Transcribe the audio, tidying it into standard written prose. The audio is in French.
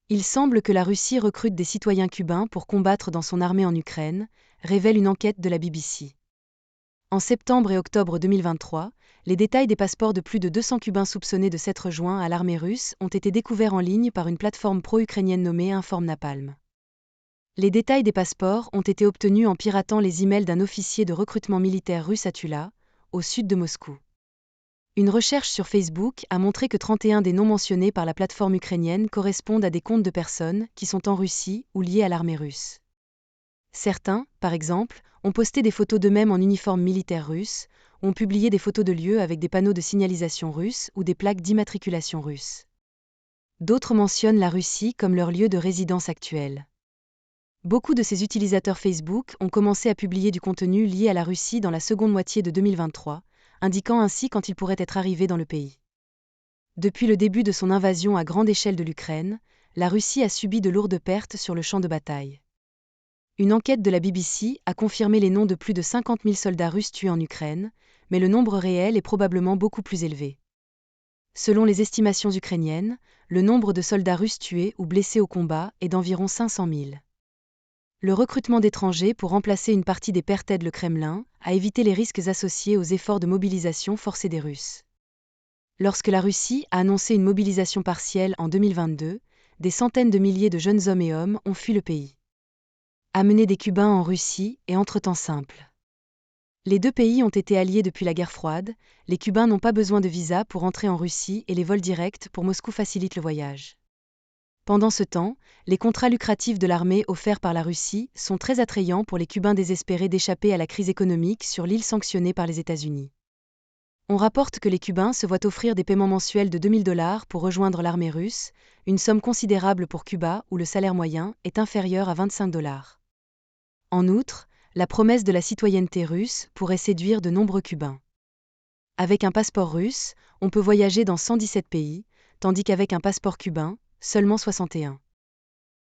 Il semble que la Russie recrute des citoyens cubains pour combattre dans son armée en Ukraine, révèle une enquête de la BBC. En septembre et octobre 2023, les détails des passeports de plus de 200 Cubains soupçonnés de s'être joints à l'armée russe ont été découverts en ligne par une plateforme pro-ukrainienne nommée Inform Napalm. Les détails des passeports ont été obtenus en piratant les emails d'un officier de recrutement militaire russe à Tula, au sud de Moscou. Une recherche sur Facebook a montré que 31 des noms mentionnés par la plateforme ukrainienne correspondent à des comptes de personnes qui sont en Russie ou liées à l'armée russe. Certains, par exemple, ont posté des photos d'eux-mêmes en uniforme militaire russe, ont publié des photos de lieux avec des panneaux de signalisation russes ou des plaques d'immatriculation russes. D'autres mentionnent la Russie comme leur lieu de résidence actuel. Beaucoup de ces utilisateurs Facebook ont commencé à publier du contenu lié à la Russie dans la seconde moitié de 2023, indiquant ainsi quand ils pourraient être arrivés dans le pays. Depuis le début de son invasion à grande échelle de l'Ukraine, la Russie a subi de lourdes pertes sur le champ de bataille. Une enquête de la BBC a confirmé les noms de plus de 50 000 soldats russes tués en Ukraine, mais le nombre réel est probablement beaucoup plus élevé. Selon les estimations ukrainiennes, le nombre de soldats russes tués ou blessés au combat est d'environ 500 000. Le recrutement d'étrangers pour remplacer une partie des pertes aide le Kremlin à éviter les risques associés aux efforts de mobilisation forcés des Russes. Lorsque la Russie a annoncé une mobilisation partielle en 2022, des centaines de milliers de jeunes hommes et hommes ont fui le pays. Amener des Cubains en Russie est entre-temps simple. Les deux pays ont été alliés depuis la guerre froide, les Cubains n'ont pas besoin de visa pour entrer en Russie et les vols directs pour Moscou facilitent le voyage. Pendant ce temps, les contrats lucratifs de l'armée offerts par la Russie sont très attrayants pour les Cubains désespérés d'échapper à la crise économique sur l'île sanctionnée par les États-Unis. On rapporte que les Cubains se voient offrir des paiements mensuels de $2 000 pour rejoindre l'armée russe, une somme considérable pour Cuba où le salaire moyen est inférieur à $25. En outre, la promesse de la citoyenneté russe pourrait séduire de nombreux Cubains. Avec un passeport russe, on peut voyager dans 117 pays, tandis qu'avec un passeport cubain, seulement 61.